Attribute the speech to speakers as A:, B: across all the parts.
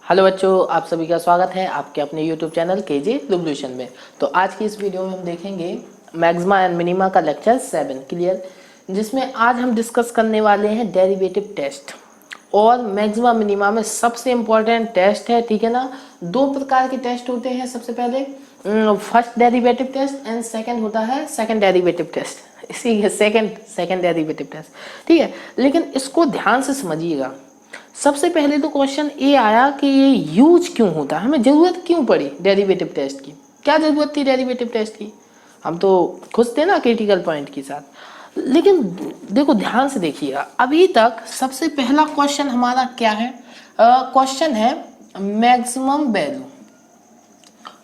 A: Hello बच्चों, आप सभी का स्वागत है आपके अपने यूट्यूब चैनल केजे रिवोल्यूशन में। तो आज की इस वीडियो में हम देखेंगे मैक्सिमा एंड मिनिमा का लेक्चर 7 क्लियर, जिसमें आज हम डिस्कस करने वाले हैं डेरिवेटिव टेस्ट। और मैक्सिमा मिनिमा में सबसे इम्पोर्टेंट टेस्ट है, ठीक है ना। दो प्रकार के टेस्ट होते हैं, सबसे पहले first derivative test and second होता है सेकंड डेरिवेटिव टेस्ट। इसी सेकंड डेरिवेटिव टेस्ट, ठीक है। लेकिन इसको ध्यान से समझिएगा। सबसे पहले तो क्वेश्चन ये आया कि ये यूज क्यों होता है, हमें ज़रूरत क्यों पड़ी डेरिवेटिव टेस्ट की, क्या ज़रूरत थी डेरिवेटिव टेस्ट की। हम तो खुश थे ना क्रिटिकल पॉइंट के साथ। लेकिन देखो ध्यान से देखिएगा, अभी तक सबसे पहला क्वेश्चन हमारा क्या है, क्वेश्चन है मैक्सिमम वैल्यू।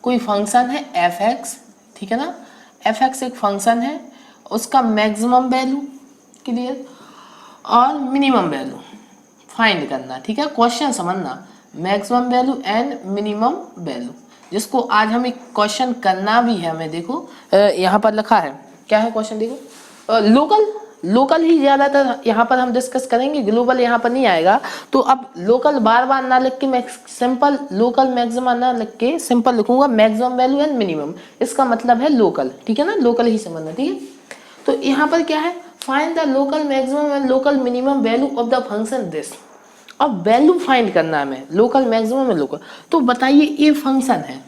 A: कोई फंक्शन है एफ एक्स, ठीक है ना। एफ एक्स एक फंक्शन है, उसका मैक्सिमम वैल्यू क्लियर और मिनिमम वैल्यू फाइंड करना, ठीक है। क्वेश्चन समझना, maximum value and minimum value, जिसको आज हमें क्वेश्चन करना भी है। हमें देखो यहाँ पर लिखा है, क्या है क्वेश्चन, देखो लोकल ही ज़्यादातर यहाँ पर हम डिस्कस करेंगे, ग्लोबल यहाँ पर नहीं आएगा। तो अब लोकल बार बार ना लिख के सिंपल लोकल मैक्सिमम ना लिख के सिंपल लिखूंगा मैक्सिमम वैल्यू एंड मिनिमम। इसका मतलब है लोकल, ठीक है ना, लोकल ही समझना, ठीक है। तो यहाँ पर क्या है, find the local maximum and local minimum value of the function this. अब वैल्यू फाइंड करना है हमें, लोकल मैक्सिमम एंड लोकल। तो बताइए ये फंक्शन है,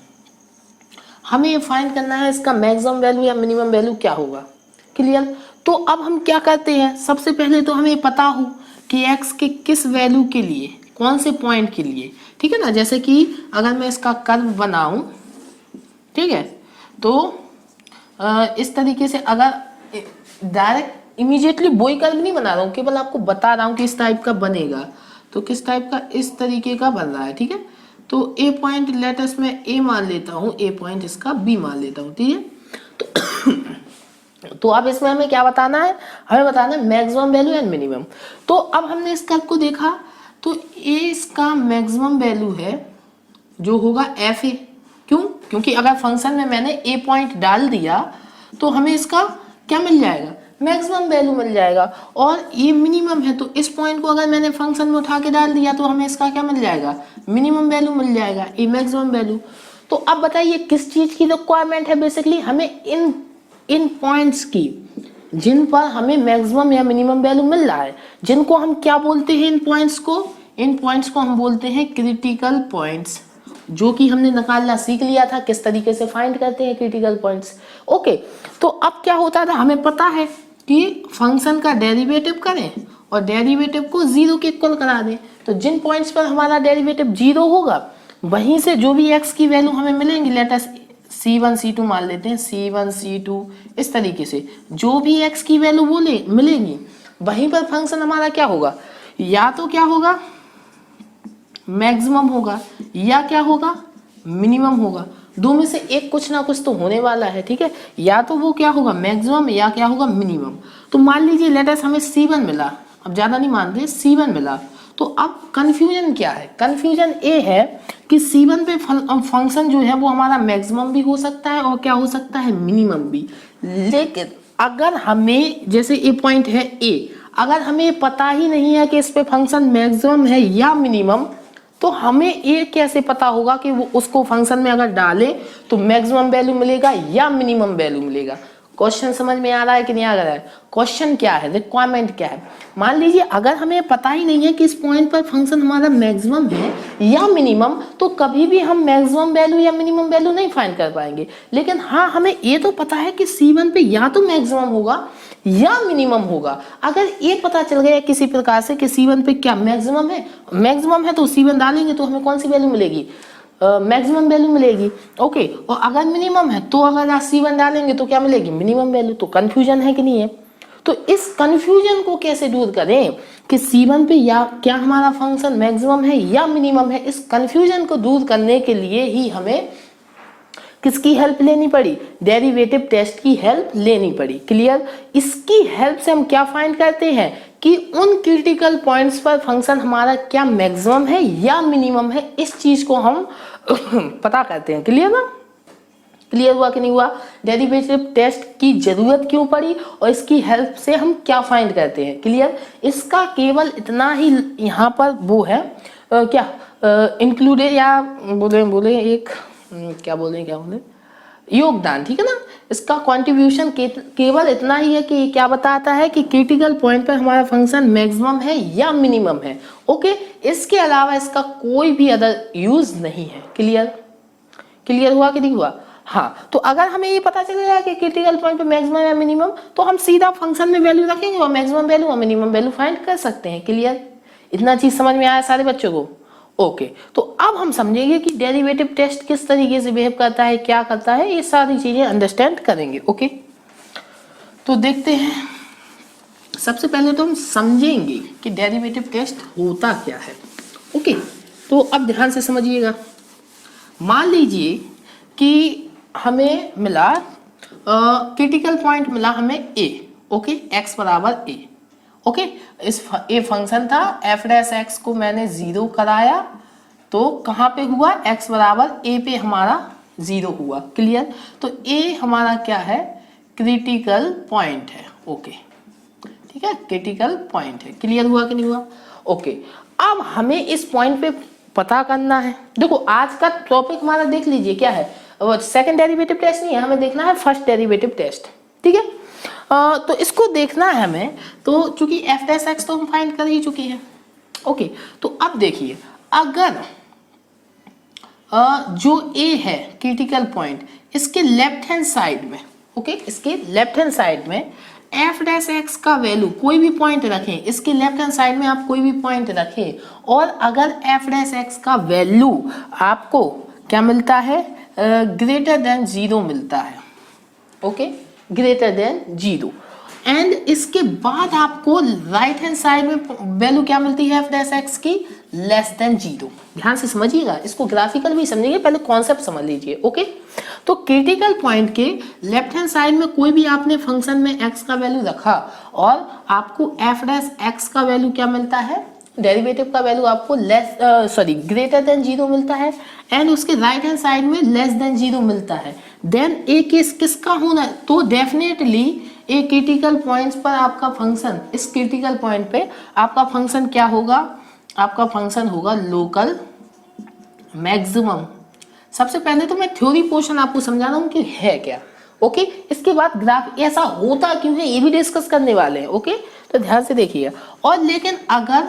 A: हमें ये फाइंड करना है इसका मैक्सिमम वैल्यू या मिनिमम वैल्यू क्या होगा, क्लियर। तो अब हम क्या करते हैं, सबसे पहले तो हमें पता हो कि x के किस वैल्यू के लिए, कौन से पॉइंट के लिए, ठीक है ना। जैसे कि अगर मैं इसका कर्व बनाऊं, ठीक है, तो इस तरीके से अगर डायरेक्ट इमीडिएटली वही कर्व नहीं बना रहा हूँ, केवल आपको बता रहा हूँ कि इस टाइप का बनेगा। तो किस टाइप का, इस तरीके का बन रहा है, ठीक है। तो ए पॉइंट लेटस में ए मान लेता हूँ, ए पॉइंट इसका बी मान लेता हूँ, ठीक है। तो अब इसमें हमें क्या बताना है, हमें बताना है मैक्सिमम वैल्यू एंड मिनिमम। तो अब हमने इस कर्व को देखा, तो ए इसका मैक्सिमम वैल्यू है जो होगा एफ ए। क्यों, क्योंकि अगर फंक्शन में मैंने ए पॉइंट डाल दिया तो हमें इसका क्या मिल जाएगा, मैक्सिमम वैल्यू मिल जाएगा। और ये मिनिमम है, तो इस पॉइंट को अगर मैंने फंक्शन में उठा के डाल दिया तो हमें इसका क्या मिल जाएगा, मिनिमम वैल्यू मिल जाएगा, ये मैक्सिमम वैल्यू। तो अब बताइए किस चीज की रिक्वायरमेंट है, बेसिकली हमें इन पॉइंट्स की जिन पर हमें मैक्सिमम या मिनिमम वैल्यू मिल रहा है, जिनको हम क्या बोलते हैं, इन पॉइंट्स को हम बोलते हैं क्रिटिकल पॉइंट्स, जो कि हमने निकालना सीख लिया था किस तरीके से फाइंड करते हैं क्रिटिकल पॉइंट्स। ओके, तो अब क्या होता था, हमें पता है कि फंक्शन का डेरिवेटिव करें और डेरिवेटिव को जीरो के इक्वल करा दें। तो जिन पॉइंट्स पर हमारा डेरिवेटिव जीरो होगा, वहीं से जो भी x की वैल्यू हमें मिलेंगी, लेट अस c1 c2 मान लेते हैं, c1 c2 इस तरीके से जो भी x की वैल्यू मिलेगी, वहीं पर फंक्शन हमारा क्या होगा, या तो क्या होगा मैक्सिमम होगा या क्या होगा मिनिमम होगा। दो में से एक कुछ ना कुछ तो होने वाला है, ठीक है। या तो वो क्या होगा मैक्सिमम या क्या होगा मिनिमम। तो मान लीजिए लेट अस हमें c1 मिला, अब ज्यादा नहीं मानते, c1 मिला। तो अब कंफ्यूजन क्या है, कंफ्यूजन ये है कि c1 पे फंक्शन जो है वो हमारा मैक्सिमम भी हो सकता है और क्या हो सकता है, मिनिमम भी। लेकिन अगर हमें, जैसे ए पॉइंट है ए, अगर हमें पता ही नहीं है कि इस पे फंक्शन मैक्सिमम है या मिनिमम, तो हमें ये कैसे पता होगा कि वो उसको फंक्शन में अगर डालें तो मैक्सिमम वैल्यू मिलेगा या मिनिमम वैल्यू मिलेगा। क्वेश्चन समझ में आ रहा है कि नहीं आ रहा है, क्वेश्चन क्या है, रिक्वायरमेंट क्या है। मान लीजिए अगर हमें पता ही नहीं है कि इस पॉइंट पर फंक्शन हमारा मैक्सिमम है या मिनिमम, तो कभी भी हम मैक्सिमम वैल्यू या मिनिमम वैल्यू नहीं फाइंड कर पाएंगे। लेकिन हाँ, हमें ये तो पता है कि c1 पे या तो मैक्सिमम होगा या मिनिमम होगा। अगर ये पता चल गया किसी प्रकार से कि c1 पे क्या मैक्सिमम है तो c1 डालेंगे तो हमें कौन सी वैल्यू मिलेगी, मैक्सिमम वैल्यू मिलेगी। ओके, और अगर मिनिमम है तो अगर आप c1 डालेंगे तो क्या मिलेगी, मिनिमम वैल्यू। तो कंफ्यूजन है कि नहीं है। तो इस कंफ्यूजन को कैसे दूर करें कि c1 पे या क्या हमारा फंक्शन मैक्सिमम है या मिनिमम है, इस कंफ्यूजन को दूर करने के लिए ही हमें किसकी हेल्प लेनी पड़ी, डेरिवेटिव टेस्ट की हेल्प लेनी पड़ी, क्लियर। इसकी हेल्प से हम क्या फाइंड करते हैं कि उन क्रिटिकल पॉइंट्स पर फंक्शन हमारा क्या मैक्सिमम है या मिनिमम है, इस चीज को हम पता करते हैं, क्लियर ना। क्लियर हुआ कि नहीं हुआ, डेरिवेटिव टेस्ट की जरूरत क्यों पड़ी और इसकी हेल्प से हम क्या फाइंड करते हैं, क्लियर। इसका केवल इतना ही यहाँ पर वो है क्या इंक्लूडेड या बोले एक क्या बोले योगदान, ठीक है ना। इसका कंट्रीब्यूशन केवल इतना ही है कि ये क्या बताता है कि क्रिटिकल पॉइंट पर हमारा फंक्शन मैक्सिमम है या मिनिमम है। ओके, इसके अलावा इसका कोई भी अदर यूज नहीं है। क्लियर हुआ कि नहीं हुआ? हाँ, तो अगर हमें ये पता चलेगा कि क्रिटिकल पॉइंट पे मैक्सिमम या मिनिमम, तो हम सीधा फंक्शन में वैल्यू रखेंगे और मैक्सिमम वैल्यू और मिनिमम वैल्यू फाइंड कर सकते हैं। क्लियर? इतना चीज समझ में आया सारे बच्चों को? ओके, तो अब हम समझेंगे कि डेरिवेटिव टेस्ट किस तरीके से बिहेव करता है, क्या करता है, ये सारी चीजें अंडरस्टैंड करेंगे। ओके, तो देखते हैं। सबसे पहले तो हम समझेंगे कि डेरिवेटिव टेस्ट होता क्या है। ओके, तो अब ध्यान से समझिएगा। मान लीजिए कि हमें मिला क्रिटिकल पॉइंट मिला हमें ए। ओके, एक्स बराबर ए। ओके, इस ए फंक्शन था, एफ डैश एक्स को मैंने 0 कराया, तो कहाँ पे हुआ? एक्स बराबर ए पे हमारा 0 हुआ। क्लियर? तो ए हमारा क्या है? क्रिटिकल पॉइंट है। ओके, ठीक है, क्रिटिकल पॉइंट है। क्लियर हुआ कि नहीं हुआ? ओके, अब हमें इस पॉइंट पे पता करना है। देखो, आज का टॉपिक हमारा देख लीजिए क्या है, वो सेकंड डेरिवेटिव टेस्ट नहीं है, हमें देखना है फर्स्ट डेरिवेटिव टेस्ट। ठीक है, तो इसको देखना है हमें। तो चूंकि एफ डैश एक्स तो हम फाइंड कर ही चुके हैं। ओके, तो अब देखिए, अगर जो ए है क्रिटिकल पॉइंट, इसके लेफ्ट हैंड साइड में, ओके, इसके लेफ्ट हैंड साइड में एफ डैश एक्स का वैल्यू कोई भी पॉइंट रखें, इसके लेफ्ट हैंड साइड में आप कोई भी पॉइंट रखें, और अगर एफ डैश एक्स का वैल्यू आपको क्या मिलता है? ग्रेटर देन 0 मिलता है। ओके, ग्रेटर देन 0, एंड इसके बाद आपको राइट हैंड साइड में वैल्यू क्या मिलती है एफ डैश एक्स की? Less than 0। ध्यान से समझिएगा, इसको ग्राफिकल भी समझिए, पहले कॉन्सेप्ट समझ लीजिए। ओके, तो क्रिटिकल पॉइंट के लेफ्ट हैंड साइड में कोई भी आपने फंक्शन में एक्स का वैल्यू रखा और आपको एफ डैश एक्स का वैल्यू क्या मिलता है? डेरिवेटिव का वैल्यू आपको ग्रेटर देन 0 मिलता है, एंड उसके राइट हैंड साइड में लेस देन 0 मिलता है। देन ए केस किसका होना है? तो डेफिनेटली ए क्रिटिकल पॉइंट्स पर आपका फंक्शन, इस क्रिटिकल पॉइंट पे आपका फंक्शन क्या होगा? आपका फंक्शन होगा लोकल मैक्सिमम। सबसे पहले तो मैं थ्योरी पोर्शन आपको समझा रहा हूं कि है क्या। ओके, इसके बाद ग्राफ ऐसा होता क्यों है ये भी डिस्कस करने वाले हैं। ओके, तो ध्यान से देखिए। और लेकिन अगर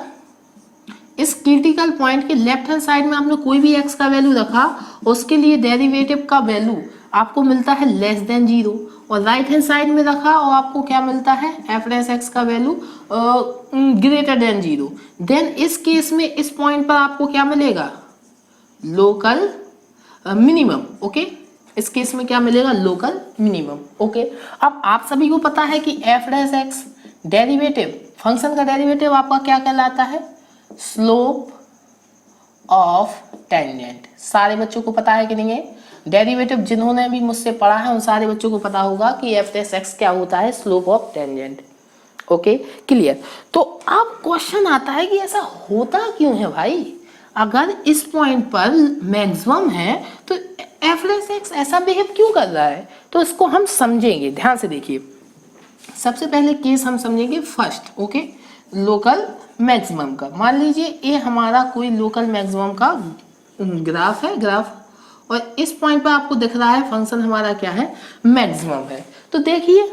A: इस क्रिटिकल पॉइंट के लेफ्ट हैंड साइड में आपने कोई भी एक्स का वैल्यू रखा, उसके लिए डेरिवेटिव का वैल्यू आपको मिलता है लेस देन 0, और राइट हैंड साइड में रखा और आपको क्या मिलता है? एफ डैश एक्स का वैल्यू ग्रेटर देन 0। देन इस केस में इस पॉइंट पर आपको क्या मिलेगा? Local minimum. ओके, इस केस में क्या मिलेगा? Local minimum. ओके, अब आप सभी को पता है कि F dash x derivative, function का डेरिवेटिव आपका क्या कहलाता है? Slope of tangent. सारे बच्चों को पता है कि नहीं है? डेरिवेटिव जिन्होंने भी मुझसे पढ़ा है उन सारे बच्चों को पता होगा कि एफ डैश एक्स क्या होता है? Slope of tangent. Okay, clear. तो अब क्वेश्चन आता है कि ऐसा होता क्यों है भाई? अगर इस पॉइंट पर मैक्सिमम है तो एफ डैश एक्स ऐसा बिहेव क्यों कर रहा है? तो इसको हम समझेंगे, ध्यान से देखिए। सबसे पहले केस हम समझेंगे फर्स्ट। ओके, लोकल मैक्सिमम का। मान लीजिए ये हमारा कोई लोकल मैक्सिमम का ग्राफ है, ग्राफ, और इस पॉइंट पर आपको दिख रहा है फंक्शन हमारा क्या है? मैक्सिमम है। तो देखिए,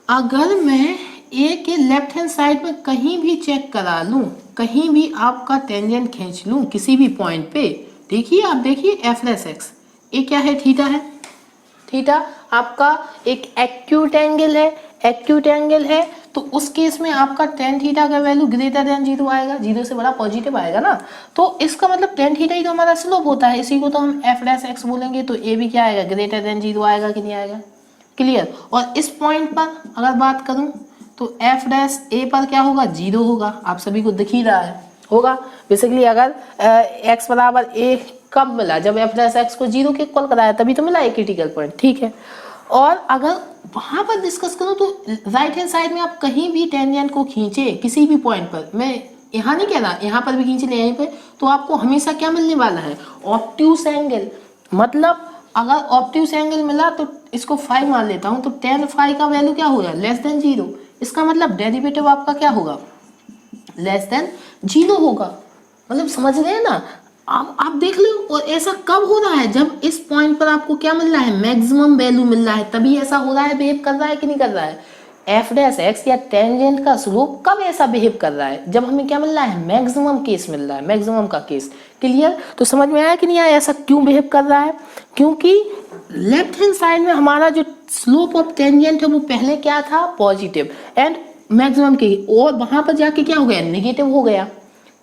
A: अगर मैं ए के लेफ्ट हैंड साइड में कहीं भी चेक करा लूं, कहीं भी आपका टेंजेंट खींच लूं किसी भी पॉइंट पे, देखिए, आप देखिए एफ डैश एक्स, ये क्या है? थीटा है। थीटा आपका एक एक्यूट एंगल है, एक्यूट एंगल है, तो उस केस में आपका टेन थीटा का वैल्यू ग्रेटर देन 0 आएगा, 0 से बड़ा पॉजिटिव आएगा ना। तो इसका मतलब टेन थीटा ही तो हमारा स्लोप होता है, इसी को तो हम एफ डैश एक्स बोलेंगे। तो ए भी क्या आएगा? ग्रेटर देन 0 आएगा कि नहीं आएगा? क्लियर। और इस पॉइंट पर अगर बात करूं तो एफ डैश ए पर क्या होगा? 0 होगा, आप सभी को दिख ही रहा है, होगा। बेसिकली अगर एक्स बराबर ए कब मिला? जब एफ डैश एक्स को 0 के इक्वल कराया तभी तो मिला एक क्रिटिकल पॉइंट। ठीक है, और अगर वहां पर डिस्कस करूं तो राइट हैंड साइड में आप कहीं भी टेंजेंट को खींचे किसी भी पॉइंट पर, मैं यहाँ नहीं कह रहा, यहाँ पर भी खींच ले यहीं पे, तो आपको हमेशा क्या मिलने वाला है? Obtuse angle. मतलब अगर ऑब्ट्यूस एंगल मिला तो इसको फाई मान लेता हूँ, तो टेन फाई का वैल्यू क्या होगा? Less than 0। इसका मतलब डेरिवेटिव आपका क्या होगा? लेस देन 0 होगा। मतलब समझ रहे हैं ना? अब आप देख लो, और ऐसा कब हो रहा है, जब इस पॉइंट पर आपको क्या मिल रहा है, मैक्सिमम वैल्यू मिल रहा है, तभी ऐसा हो रहा है, बिहेव कर रहा है कि नहीं कर रहा है। एफ डैश एक्स या टेंजेंट का स्लोप कब ऐसा बिहेव कर रहा है, जब हमें क्या मिल रहा है, मैक्सिमम केस मिल रहा है, मैक्सिमम का केस। क्लियर? तो समझ में आया कि नहीं आया, ऐसा क्यों बिहेव कर रहा है? क्योंकि लेफ्ट हैंड साइड में हमारा जो स्लोप ऑफ टेंजेंट है वो पहले क्या था, पॉजिटिव, एंड मैक्सिमम के, और वहां पर जाके क्या हो गया, नेगेटिव हो गया।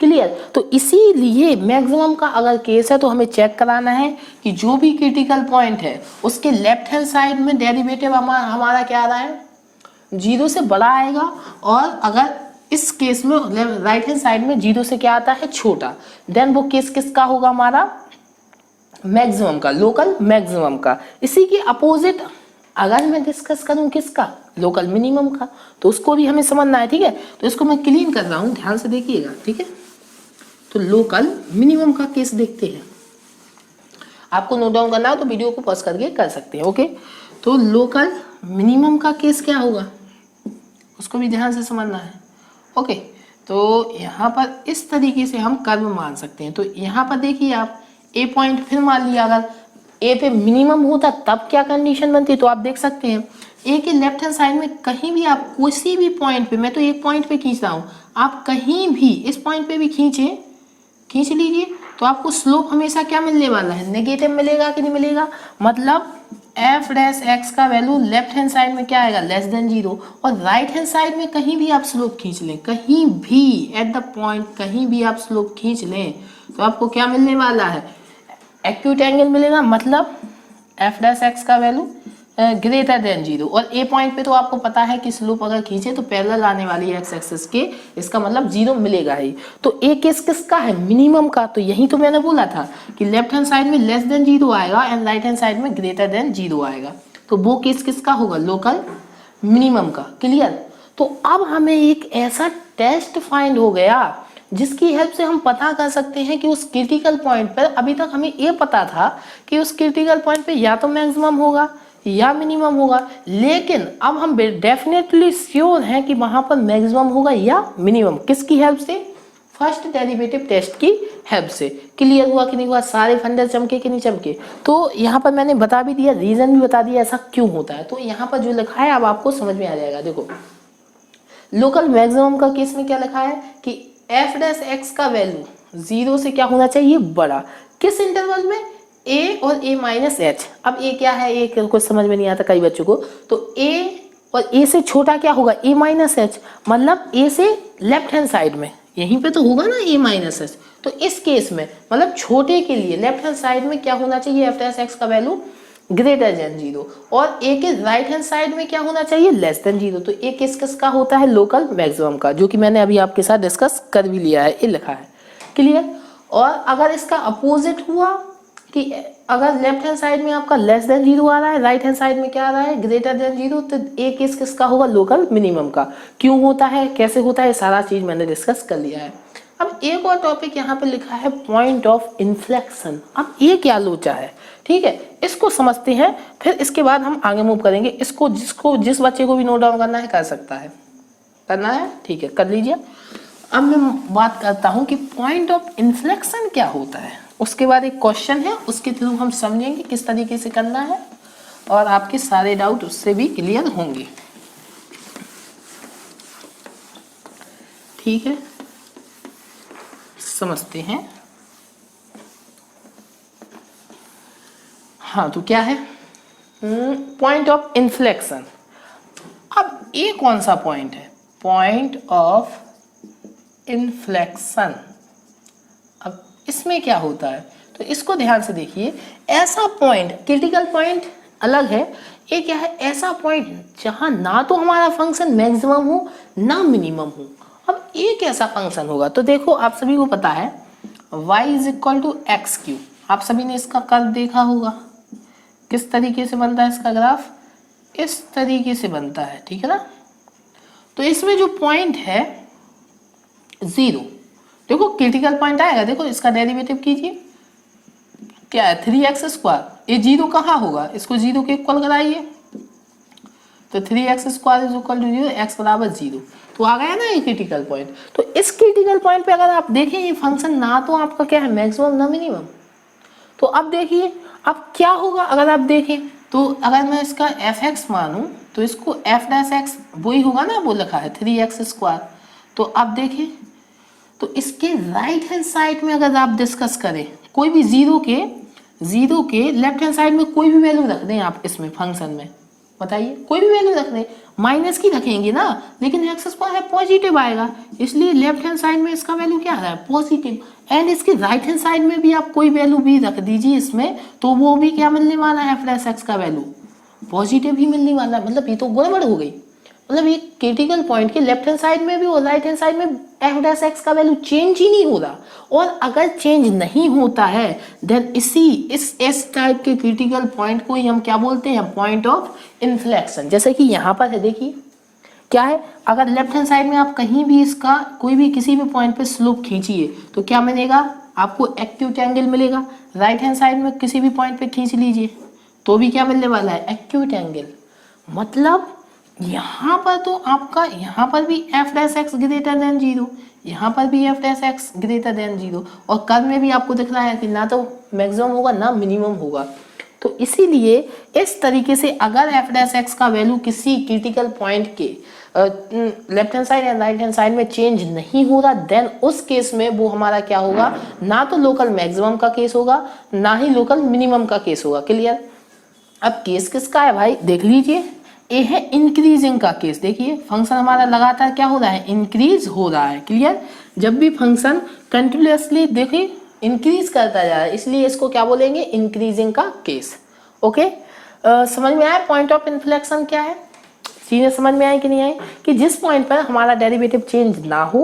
A: क्लियर? तो इसीलिए मैक्सिमम का अगर केस है तो हमें चेक कराना है कि जो भी क्रिटिकल पॉइंट है उसके लेफ्ट हैंड साइड में डेरिवेटिव हमारा क्या आ रहा है, 0 से बड़ा आएगा, और अगर इस केस में राइट हैंड साइड में 0 से क्या आता है, छोटा, देन वो केस किसका होगा, हमारा मैक्सिमम का, लोकल मैक्सिमम का। इसी के अपोजिट अगर मैं डिस्कस करूं किसका, लोकल मिनिमम का, तो उसको भी हमें समझना है। ठीक है, तो इसको मैं क्लीन कर रहा हूं, ध्यान से देखिएगा। ठीक है, तो लोकल मिनिमम का केस देखते हैं। आपको नोट डाउन करना हो तो वीडियो को पॉज करके कर सकते हैं। ओके, तो लोकल मिनिमम का केस क्या होगा, उसको भी ध्यान से समझना है। ओके, तो यहाँ पर इस तरीके से हम कर्व मान सकते हैं। तो यहाँ पर देखिए आप, ए पॉइंट फिर मान लिया, अगर ए पे मिनिमम होता तब क्या कंडीशन बनती, तो आप देख सकते हैं ए के लेफ्ट हैंड साइड में कहीं भी आप किसी भी पॉइंट पे, मैं तो एक पॉइंट पे खींच रहा हूँ, आप कहीं भी इस पॉइंट पे भी खींच लीजिए, तो आपको स्लोप हमेशा क्या मिलने वाला है, नेगेटिव मिलेगा कि नहीं मिलेगा। मतलब एफ डैश एक्स का वैल्यू लेफ्ट हैंड साइड में क्या आएगा, लेस देन 0, और राइट हैंड साइड में कहीं भी आप स्लोप खींच लें, कहीं भी एट द पॉइंट कहीं भी आप स्लोप खींच लें, तो आपको क्या मिलने वाला है, एक्यूट एंगल मिलेगा। मतलब एफ डैश एक्स का वैल्यू ग्रेटर देन 0, और ए पॉइंट पे तो आपको पता है कि स्लोप अगर खींचे तो पैरेलल आने वाली है एक्स एक्सिस के, इसका मतलब 0 मिलेगा ही। तो ए केस किसका है, मिनिमम का। तो यही तो मैंने बोला था कि लेफ्ट हैंड साइड में लेस देन 0 आएगा एंड राइट हैंड साइड में ग्रेटर देन 0 आएगा, तो वो केस किसका होगा, लोकल मिनिमम का। क्लियर? तो अब हमें एक ऐसा टेस्ट फाइंड हो गया जिसकी हेल्प से हम पता कर सकते हैं कि उस क्रिटिकल पॉइंट पर, अभी तक हमें ये पता था कि उस क्रिटिकल पॉइंट पे या तो मैक्सिमम होगा या मिनिमम होगा, लेकिन अब हम डेफिनेटली श्योर हैं कि वहां पर मैक्सिमम होगा या मिनिमम। किसकी हेल्प से, फर्स्ट डेरिवेटिव टेस्ट की हेल्प से। क्लियर हुआ कि नहीं हुआ, सारे फंडे चमके कि नहीं चमके। तो यहाँ पर मैंने बता भी दिया, रीजन भी बता दिया ऐसा क्यों होता है। तो यहाँ पर जो लिखा है अब आपको समझ में आ जाएगा। देखो, लोकल मैक्सिमम का केस में क्या लिखा है कि एफ डैश एक्स का वैल्यू 0 से क्या होना चाहिए, बड़ा। किस इंटरवल में, ए और ए माइनस एच। अब ए क्या है, ए कुछ समझ में नहीं आता कई बच्चों को, तो ए और ए से छोटा क्या होगा, ए माइनस एच। मतलब ए से लेफ्ट हैंड साइड में, यहीं पे तो होगा ना ए माइनस एच। तो इस केस में मतलब छोटे के लिए लेफ्ट हैंड साइड में क्या होना चाहिए, एफ डैश एक्स का वैल्यू ग्रेटर देन 0, और ए के राइट हैंड साइड में क्या होना चाहिए, लेस देन 0। तो ए किसका होता है, लोकल मैक्सिमम का, जो कि मैंने अभी आपके साथ डिस्कस कर भी लिया है, ये लिखा है। क्लियर? और अगर इसका अपोजिट हुआ कि अगर लेफ्ट हैंड साइड में आपका लेस देन 0 आ रहा है, राइट हैंड साइड में क्या आ रहा है, ग्रेटर देन 0, तो ए केस किसका होगा, लोकल मिनिमम का। क्यों होता है, कैसे होता है, सारा चीज मैंने डिस्कस कर लिया है। अब एक और टॉपिक यहाँ पे लिखा है, पॉइंट ऑफ इन्फ्लेक्शन। अब ये क्या लोचा है, ठीक है, इसको समझते हैं, फिर इसके बाद हम आगे मूव करेंगे। इसको जिस बच्चे को भी नोट डाउन करना है कर सकता है, करना है, ठीक है, कर लीजिए। अब मैं बात करता हूँ कि पॉइंट ऑफ इन्फ्लेक्शन क्या होता है। उसके बाद एक क्वेश्चन है, उसके थ्रू हम समझेंगे किस तरीके से करना है, और आपके सारे डाउट उससे भी क्लियर होंगे। ठीक है, समझते हैं। हाँ, तो क्या है पॉइंट ऑफ इन्फ्लेक्शन। अब ये कौन सा पॉइंट है, पॉइंट ऑफ इन्फ्लेक्शन। अब इसमें क्या होता है, तो इसको ध्यान से देखिए। ऐसा पॉइंट, क्रिटिकल पॉइंट अलग है, ये क्या है, ऐसा पॉइंट जहां ना तो हमारा फंक्शन मैक्सिमम हो ना मिनिमम हो। अब ये कैसा फंक्शन होगा, तो देखो आप सभी को पता है y is equal to x q. आप सभी ने इसका कर्व देखा होगा, किस तरीके से बनता है इसका ग्राफ, इस तरीके से बनता है, ठीक है ना। तो इसमें जो पॉइंट है 0, देखो क्रिटिकल पॉइंट आएगा, देखो इसका डेरिवेटिव कीजिए, क्या है 3x स्क्वायर। ये 0 कहाँ होगा, इसको 0 के इक्वल कराइए, तो 3x square is equal to 0, x बराबर 0। तो आ गया ना ये क्रिटिकल पॉइंट। तो इस क्रिटिकल पॉइंट पे अगर आप देखें ये फंक्शन ना तो आपका क्या है मैक्सिमम ना मिनिमम। तो अब देखिए अब क्या होगा अगर आप देखें तो अगर मैं इसका f(x) मानूं तो इसको f'(x) वही होगा ना, वो लिखा है 3x स्क्वायर। तो अब देखें तो इसके राइट हैंड साइड में अगर आप डिस्कस करें कोई भी जीरो के लेफ्ट हैंड साइड में कोई भी वैल्यू रख दें आप इसमें फंक्शन में, बताइए कोई भी वैल्यू रख दें, माइनस की रखेंगे ना, लेकिन एक्स स्क्वायर है पॉजिटिव आएगा, इसलिए लेफ्ट हैंड साइड में इसका वैल्यू क्या आ रहा है पॉजिटिव। एंड इसके राइट हैंड साइड में भी आप कोई वैल्यू भी रख दीजिए इसमें तो वो भी क्या मिलने वाला है f'(x) का वैल्यू पॉजिटिव ही मिलने वाला है। मतलब ये तो गड़बड़ हो गई, मतलब ये क्रिटिकल पॉइंट के लेफ्ट हैंड साइड में भी और राइट हैंड साइड में f'(x) का वैल्यू चेंज ही नहीं हो रहा। और अगर चेंज नहीं होता है देन इस टाइप के क्रिटिकल पॉइंट को ही हम क्या बोलते हैं पॉइंट ऑफ इन्फ्लेक्शन। जैसे कि यहाँ पर है देखिए क्या है, अगर लेफ्ट हैंड साइड में आप कहीं भी इसका कोई भी किसी भी पॉइंट पे स्लोप खींचिए तो क्या मिलेगा आपको एक्यूट एंगल मिलेगा। राइट हैंड साइड में किसी भी पॉइंट पे खींच लीजिए तो भी क्या मिलने वाला है एक्यूट एंगल। मतलब यहाँ पर तो आपका यहाँ पर भी f'(x) ग्रेटर देन 0, यहाँ पर भी f'(x) ग्रेटर देन 0 और कर्व में भी आपको दिख रहा है कि ना तो मैक्सिमम होगा ना मिनिमम होगा। तो इसीलिए इस तरीके से अगर f'(x) का वैल्यू किसी क्रिटिकल पॉइंट के left hand side and right hand side में चेंज नहीं हो रहा देन उस केस में वो हमारा क्या होगा ना तो लोकल मैक्सिमम का केस होगा ना ही लोकल मिनिमम का केस होगा। क्लियर। अब केस किसका है भाई देख लीजिए, ये है इंक्रीजिंग का केस। देखिए फंक्शन हमारा लगातार क्या हो रहा है इंक्रीज हो रहा है। क्लियर। जब भी फंक्शन कंटिन्यूअसली देखिए इंक्रीज करता जा रहा है इसलिए इसको क्या बोलेंगे इंक्रीजिंग का केस। ओके समझ में आया पॉइंट ऑफ इन्फ्लेक्शन क्या है, चीजें समझ में आई कि नहीं आई कि जिस पॉइंट पर हमारा डेरिवेटिव चेंज ना हो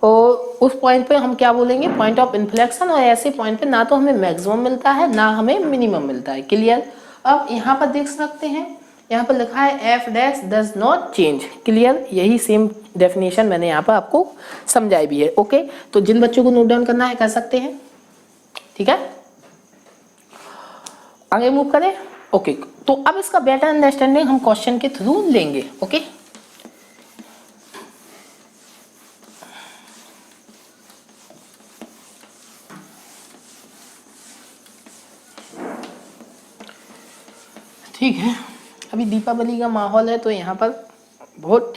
A: और उस पॉइंट पे हम क्या बोलेंगे पॉइंट ऑफ इन्फ्लेक्शन। और ऐसे पॉइंट पे ना तो हमें मैक्सिमम मिलता है ना हमें मिनिमम मिलता है। क्लियर। अब यहाँ पर देख सकते हैं यहाँ पर लिखा है f' does not change. Clear. यही सेम डेफिनेशन मैंने यहाँ पर आपको समझाई भी है। ओके तो जिन बच्चों को नोट डाउन करना है कर सकते हैं। ठीक है आगे मूव करें। ओके तो अब इसका बेटर अंडरस्टैंडिंग हम क्वेश्चन के थ्रू लेंगे। ओके ठीक है। अभी दीपावली का माहौल है तो यहाँ पर बहुत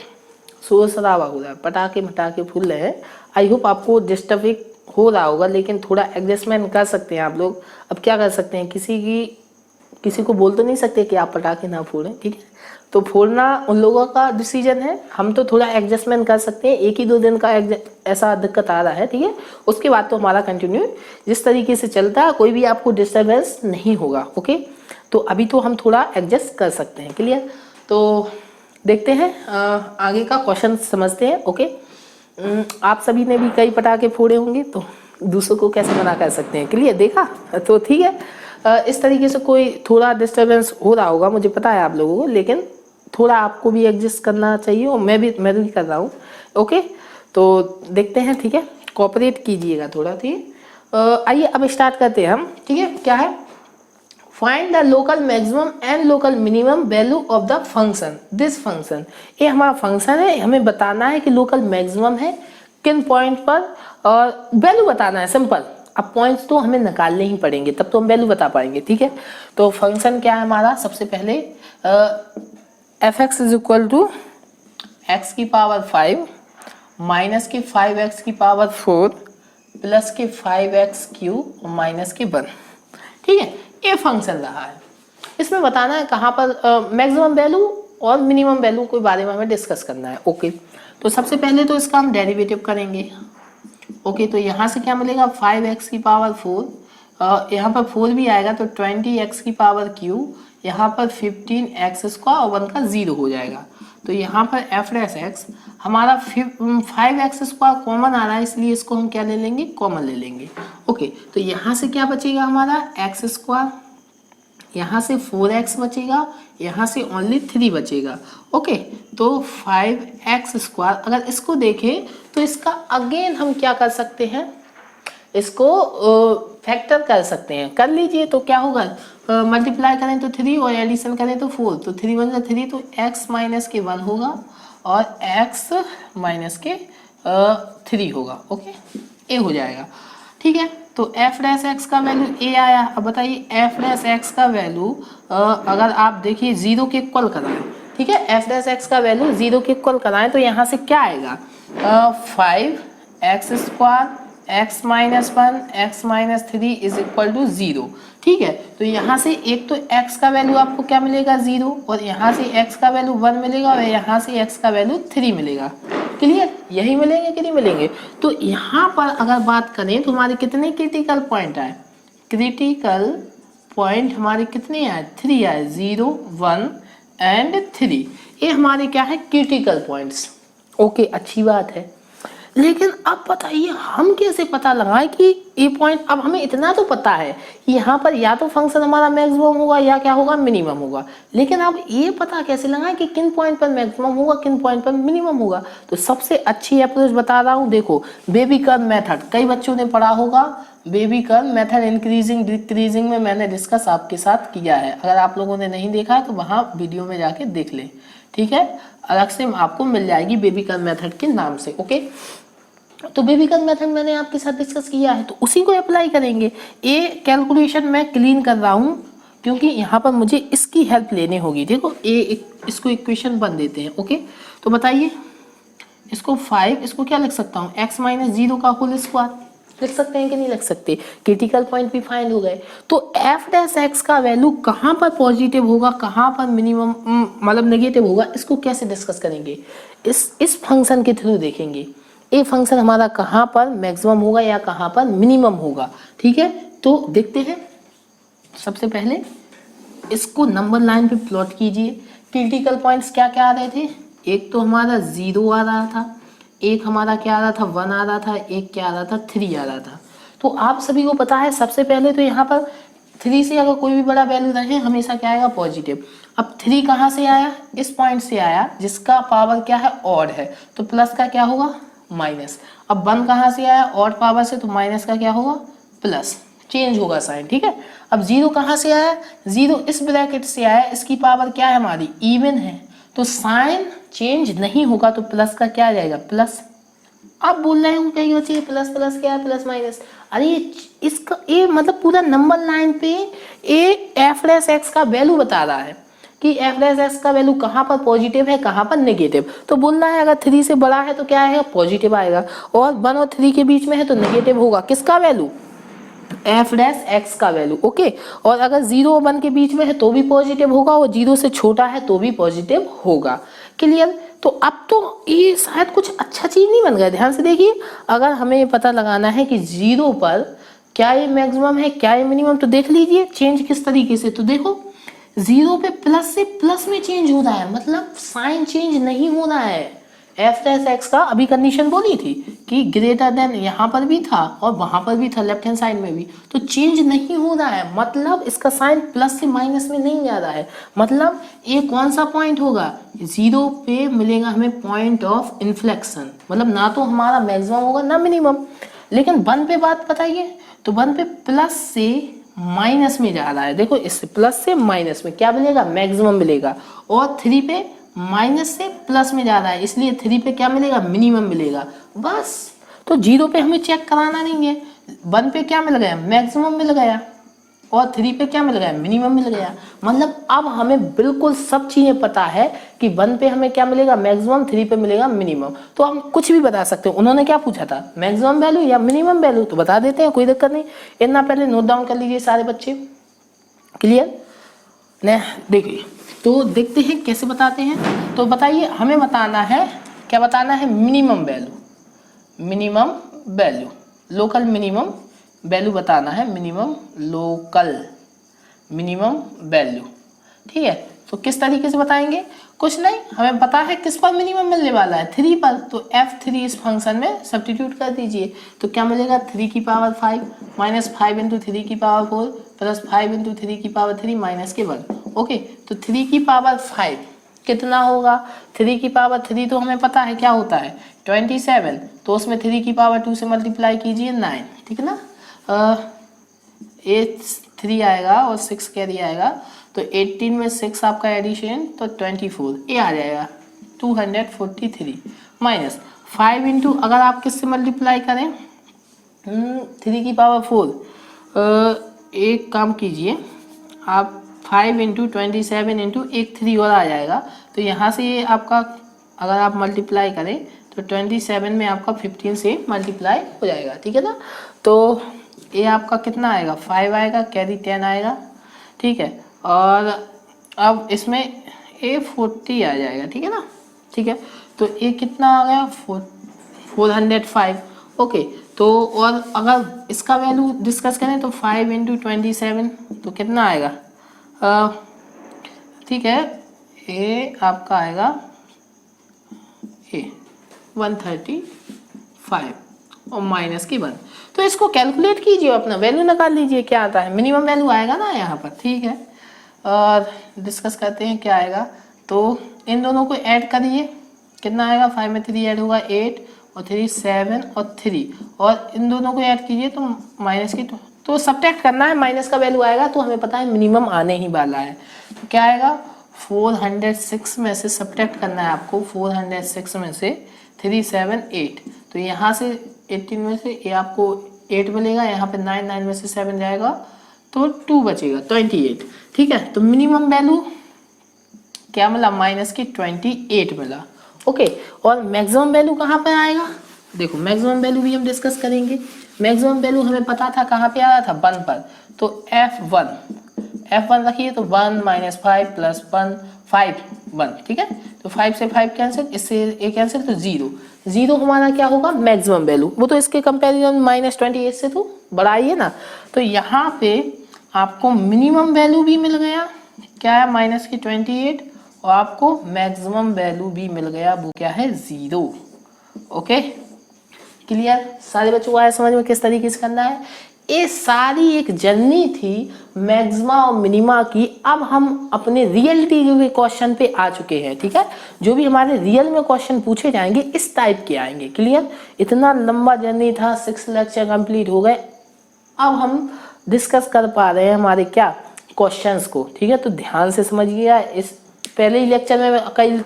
A: शोर शराबा हो रहा है, पटाखे फूल रहे हैं। आई होप आपको डिस्टर्बिंग हो रहा होगा लेकिन थोड़ा एडजस्टमेंट कर सकते हैं आप लोग। अब क्या कर सकते हैं किसी को बोल तो नहीं सकते कि आप पटाखे ना फोड़ें। ठीक है तो फोड़ना उन लोगों का डिसीजन है, हम तो थोड़ा एडजस्टमेंट कर सकते हैं। 1 ही 2 दिन का ऐसा दिक्कत आ रहा है। ठीक है उसके बाद तो हमारा कंटिन्यू जिस तरीके से चलता है कोई भी आपको डिस्टर्बेंस नहीं होगा। ओके तो अभी तो हम थोड़ा एडजस्ट कर सकते हैं। क्लियर। तो देखते हैं आगे का क्वेश्चन समझते हैं। ओके आप सभी ने भी कई पटाखे फोड़े होंगे तो दूसरों को कैसे मना कर सकते हैं। क्लियर देखा तो ठीक है इस तरीके से कोई थोड़ा डिस्टर्बेंस हो रहा होगा मुझे पता है आप लोगों को, लेकिन थोड़ा आपको भी एडजस्ट करना चाहिए और मैं भी कर रहा हूँ। ओके तो देखते हैं। ठीक है कोऑपरेट कीजिएगा थोड़ा। ठीक है आइए अब स्टार्ट करते हैं हम। ठीक है क्या है find the local maximum and local minimum value of the function this function. ये हमारा फंक्शन है, हमें बताना है कि लोकल मैक्सिमम है किन पॉइंट पर और वैल्यू बताना है सिंपल। अब पॉइंट्स तो हमें निकालने ही पड़ेंगे तब तो हम वैल्यू बता पाएंगे। ठीक है तो फंक्शन क्या है हमारा सबसे पहले f(x) is equal to x की पावर 5 माइनस के 5x की पावर 4 प्लस के 5x क्यूब माइनस के 1। ठीक है ये फंक्शन रहा है। इसमें बताना है कहाँ पर मैक्सिमम वैल्यू और मिनिमम वैल्यू के बारे में हमें डिस्कस करना है। ओके तो सबसे पहले तो इसका हम डेरिवेटिव करेंगे। ओके तो यहाँ से क्या मिलेगा 5x की पावर 4 यहाँ पर 4 भी आएगा तो 20x की पावर क्यूब, यहाँ पर 15x स्क्वायर और 1 का 0 हो जाएगा। तो यहाँ पर f'(x) हमारा 5x स्क्वायर कॉमन आ रहा है इसलिए इसको हम क्या ले लेंगे कॉमन ले लेंगे। ओके तो यहाँ से क्या बचेगा हमारा x स्क्वायर, यहाँ से 4x बचेगा, यहाँ से ओनली 3 बचेगा। ओके तो 5x स्क्वायर अगर इसको देखें तो इसका अगेन हम क्या कर सकते हैं इसको फैक्टर कर सकते हैं। कर लीजिए तो क्या होगा मल्टीप्लाई करें तो 3 और एडिशन करें तो 4, तो 3 1 3, तो x माइनस के 1 होगा और x माइनस के 3 होगा। ओके, ए हो जाएगा। ठीक है, तो एफ डैश एक्स का वैल्यू ए आया। अब बताइए एफ डैश एक्स का वैल्यू अगर आप देखिए 0 के इक्वल कराएं, ठीक है, एफ डैश एक्स का वैल्यू 0 के इक्वल कराएं तो यहाँ से क्या आएगा, 5x² x minus 1 x minus 3 is equal to 0। ठीक है, तो यहाँ से एक तो x का वैल्यू आपको क्या मिलेगा 0, और यहाँ से x का वैल्यू 1 मिलेगा, और यहाँ से x का वैल्यू 3 मिलेगा। क्लियर, यही मिलेंगे कि नहीं मिलेंगे। तो यहाँ पर अगर बात करें तो हमारे कितने क्रिटिकल पॉइंट आए, क्रिटिकल पॉइंट हमारे कितने आए, 3 आए, 0 1 एंड 3। ये हमारे क्या है क्रिटिकल पॉइंट्स। ओके, अच्छी बात है। लेकिन अब बताइए हम कैसे पता लगाएं कि ये पॉइंट, अब हमें इतना तो पता है कि यहाँ पर या तो फंक्शन हमारा मैक्सिमम होगा या क्या होगा, मिनिमम होगा। लेकिन अब ये पता कैसे लगाएं कि किन पॉइंट पर मैक्सिमम होगा, किन पॉइंट पर मिनिमम होगा। तो सबसे अच्छी अप्रोच बता रहा हूँ, देखो बेबी कर्व मेथड, कई बच्चों ने पढ़ा होगा baby curve method, increasing decreasing में मैंने डिस्कस आपके साथ किया है। अगर आप लोगों ने नहीं देखा है तो वहाँ वीडियो में जाके देख ले। ठीक है, अलग से आपको मिल जाएगी बेबी कर्व मेथड के नाम से। ओके, तो बेबी कर्व मेथड मैंने आपके साथ डिस्कस किया है, तो उसी को अप्लाई करेंगे। ये कैलकुलेशन मैं क्लीन कर रहा हूँ क्योंकि यहाँ पर मुझे इसकी हेल्प लेनी होगी। देखो इसको इक्वेशन बन देते हैं। ओके, तो बताइए इसको 5, इसको क्या लिख सकता हूँ, x माइनस 0 का होल स्क्वायर लिख सकते हैं कि नहीं लिख सकते। क्रिटिकल पॉइंट भी फाइंड हो गए। तो एफ डैश एक्स का वैल्यू कहाँ पर पॉजिटिव होगा, कहाँ पर मिनिमम मतलब नेगेटिव होगा, इसको कैसे डिस्कस करेंगे, इस फंक्शन के थ्रू देखेंगे। ये फंक्शन हमारा कहाँ पर मैक्सिमम होगा या कहाँ पर मिनिमम होगा। ठीक है, तो देखते हैं। सबसे पहले इसको नंबर लाइन पे प्लॉट कीजिए। क्रिटिकल पॉइंट्स क्या क्या आ रहे थे, एक तो हमारा 0 आ रहा था, एक हमारा क्या आ रहा था 1 आ रहा था, एक क्या आ रहा था 3 आ रहा था। तो आप सभी को पता है सबसे पहले तो यहाँ पर 3 से अगर कोई भी बड़ा वैल्यू रहे हमेशा क्या आएगा पॉजिटिव। अब 3 कहाँ से आया, इस पॉइंट से आया जिसका पावर क्या है ऑड है, तो प्लस का क्या होगा माइनस। अब 1 कहाँ से आया ऑड पावर से, तो माइनस का क्या होगा प्लस, चेंज होगा साइन। ठीक है, अब 0 कहाँ से आया, 0 इस ब्रैकेट से आया, इसकी पावर क्या है हमारी इवन है, तो साइन चेंज नहीं होगा, तो प्लस का क्या आ जाएगा प्लस। अब बोल रहे हैं कहीं बच्चे प्लस प्लस क्या है प्लस माइनस, अरे इसका ये मतलब पूरा नंबर लाइन पे ये एफ डैश एक्स का वैल्यू बता रहा है कि एफ डैश एक्स का वैल्यू कहाँ पर पॉजिटिव है कहाँ पर नेगेटिव। तो बोल रहा है अगर 3 से बड़ा है तो क्या आएगा पॉजिटिव आएगा, और 1 और 3 के बीच में है तो नेगेटिव होगा। किसका वैल्यू, एफ डैश एक्स का वैल्यू। ओके, और अगर 0 और 1 के बीच में है तो भी पॉजिटिव होगा, और 0 से छोटा है तो भी पॉजिटिव होगा। क्लियर, तो अब तो ये शायद कुछ अच्छा चीज नहीं बन गया। ध्यान से देखिए, अगर हमें पता लगाना है कि 0 पर क्या ये मैक्सिमम है क्या ये मिनिमम, तो देख लीजिए चेंज किस तरीके से। तो देखो 0 पे प्लस से प्लस में चेंज हो रहा है, मतलब साइन चेंज नहीं हो रहा है। एफ डैश एक्स का अभी कंडीशन बोली थी कि ग्रेटर देन यहाँ पर भी था और वहां पर भी था लेफ्ट हैंड साइड में भी, तो चेंज नहीं हो रहा है, मतलब इसका साइन प्लस से माइनस में नहीं जा रहा है। मतलब ये कौन सा पॉइंट होगा, 0 पे मिलेगा हमें पॉइंट ऑफ इन्फ्लेक्शन, मतलब ना तो हमारा मैक्सिमम होगा ना मिनिमम। लेकिन 1 पे बात बताइए, तो 1 पे प्लस से माइनस में जा रहा है, देखो इससे प्लस से माइनस में क्या मिलेगा मैक्सिमम मिलेगा, और 3 पे माइनस से प्लस में जा रहा है, इसलिए 3 पे क्या मिलेगा मिनिमम मिलेगा बस। तो 0 पे हमें चेक कराना नहीं है, 1 पे क्या मिल गया मैक्सिमम मिल गया, और 3 पे क्या मिल गया मिनिमम मिल गया। मतलब अब हमें बिल्कुल सब चीजें पता है कि 1 पे हमें क्या मिलेगा मैक्सिमम, 3 पे मिलेगा मिनिमम। तो हम कुछ भी बता सकते हैं। उन्होंने क्या पूछा था मैक्सिमम वैल्यू या मिनिमम वैल्यू, तो बता देते हैं कोई दिक्कत नहीं। इतना पहले नोट डाउन कर लीजिए सारे बच्चे। क्लियर, देखिए तो देखते हैं कैसे बताते हैं। तो बताइए हमें बताना है, क्या बताना है minimum value, minimum value local minimum value बताना है, मिनिमम लोकल मिनिमम वैल्यू। ठीक है, तो किस तरीके से बताएंगे, कुछ नहीं हमें पता है किस पर मिनिमम मिलने वाला है 3 पर, तो f3 इस फंक्शन में सब्स्टिट्यूट कर दीजिए। तो क्या मिलेगा 3 की पावर 5 माइनस 5 इंटू 3 की पावर 4 प्लस 5 इंटू 3 की पावर 3 माइनस के 1। ओके, तो 3 की पावर 5 कितना होगा, 3 की पावर 3 तो हमें पता है क्या होता है 27, तो उसमें 3 की पावर 2 से मल्टीप्लाई कीजिए 9। ठीक है ना, 3 आएगा और 6 कैरी आएगा, तो 18 में 6 आपका एडिशन, तो 24 ये आ जाएगा 243 माइनस 5 इंटू, अगर आप किससे मल्टीप्लाई करें 3 की पावर 4, एक काम कीजिए आप 5 इंटू 27 इंटू एक 3 और आ जाएगा, तो यहाँ से ये आपका अगर आप मल्टीप्लाई करें तो 27 में आपका 15 से मल्टीप्लाई हो जाएगा, ठीक है ना। तो ये आपका कितना आएगा 5 आएगा, कैरी 10 आएगा, ठीक है। और अब इसमें ये 40 आ जाएगा, ठीक है ना, ठीक है। तो ये कितना आ गया 405, ओके। तो और अगर इसका वैल्यू डिस्कस करें तो 5 इंटू 27 तो कितना आएगा, ठीक है, ये आपका आएगा ये 135 और माइनस की 1। तो इसको कैलकुलेट कीजिए, अपना वैल्यू निकाल लीजिए क्या आता है, मिनिमम वैल्यू आएगा ना यहाँ पर, ठीक है। और डिस्कस करते हैं क्या आएगा। तो इन दोनों को ऐड करिए, कितना आएगा 5 में 3 ऐड होगा 8 और 3 7 और 3, और इन दोनों को ऐड कीजिए तो माइनस की, तो सब्ट्रैक्ट करना है, माइनस का वैल्यू आएगा तो हमें पता है मिनिमम आने ही वाला है। तो क्या आएगा 406 में से सब्ट्रैक्ट करना है आपको, 406 में से 3 7 8, तो यहाँ से 18 में से ये आपको 8 मिलेगा, यहाँ पे 9 में से 7 जाएगा तो 2 बचेगा 28, ठीक है। तो मिनिमम वैल्यू क्या मिला माइनस की 28 मिला, ओके। और मैक्सिमम वैल्यू कहाँ पर आएगा, देखो मैक्सिमम वैल्यू भी हम डिस्कस करेंगे। मैक्सिमम वैल्यू हमें पता था कहाँ पे आ रहा था 1 पर, तो F1 रखिए तो 1 माइनस 5 प्लस 1 1, ठीक है। तो 5 से 5 कैंसिल, इससे ए कैंसिल, तो 0 हमारा क्या होगा मैक्सिमम वैल्यू, वो तो इसके कंपैरिजन माइनस 28 से तो बड़ा ही है ना। तो यहाँ पे आपको मिनिमम वैल्यू भी मिल गया, क्या है माइनस की 28, और आपको मैक्सिमम वैल्यू भी मिल गया, वो क्या है 0, ओके। क्लियर, सारे बच्चों को आया समझ में किस तरीके से करना है। ये सारी एक जर्नी थी मैक्सिमा और मिनिमा की। अब हम अपने रियलिटी के क्वेश्चन पे आ चुके हैं, ठीक है। जो भी हमारे रियल में क्वेश्चन पूछे जाएंगे इस टाइप के आएंगे। क्लियर, इतना लंबा जर्नी था, 6 लेक्चर कंप्लीट हो गए, अब हम डिस्कस कर पा रहे हैं हमारे क्या क्वेश्चंस को, ठीक है। तो ध्यान से समझिएगा, इस पहले ही लेक्चर में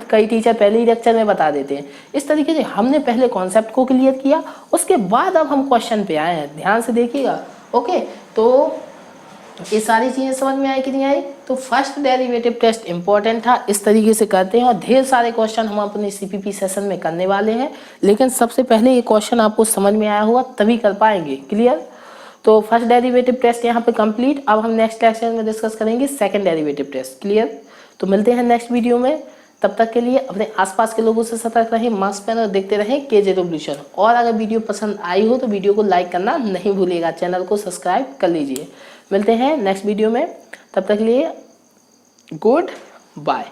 A: कई टीचर पहले ही लेक्चर में बता देते हैं, इस तरीके से हमने पहले कॉन्सेप्ट को क्लियर किया, उसके बाद अब हम क्वेश्चन पे आए हैं, ध्यान से देखिएगा, ओके। तो ये सारी चीजें समझ में आई कि नहीं आई। तो फर्स्ट डेरिवेटिव टेस्ट इंपॉर्टेंट था, इस तरीके से करते हैं, और ढेर सारे क्वेश्चन हम अपने सीपीपी सेशन में करने वाले हैं, लेकिन सबसे पहले ये क्वेश्चन आपको समझ में आया होगा तभी कर पाएंगे। क्लियर, तो फर्स्ट डेरिवेटिव टेस्ट यहाँ पे कंप्लीट। अब हम नेक्स्ट लेक्चर में डिस्कस करेंगे सेकंड डेरिवेटिव टेस्ट। क्लियर, तो मिलते हैं नेक्स्ट वीडियो में, तब तक के लिए अपने आसपास के लोगों से सतर्क रहें, मास्क पहनें और देखते रहें केजे रिवॉल्यूशन। और अगर वीडियो पसंद आई हो तो वीडियो को लाइक करना नहीं भूलिएगा, चैनल को सब्सक्राइब कर लीजिए। मिलते हैं नेक्स्ट वीडियो में, तब तक के लिए गुड बाय।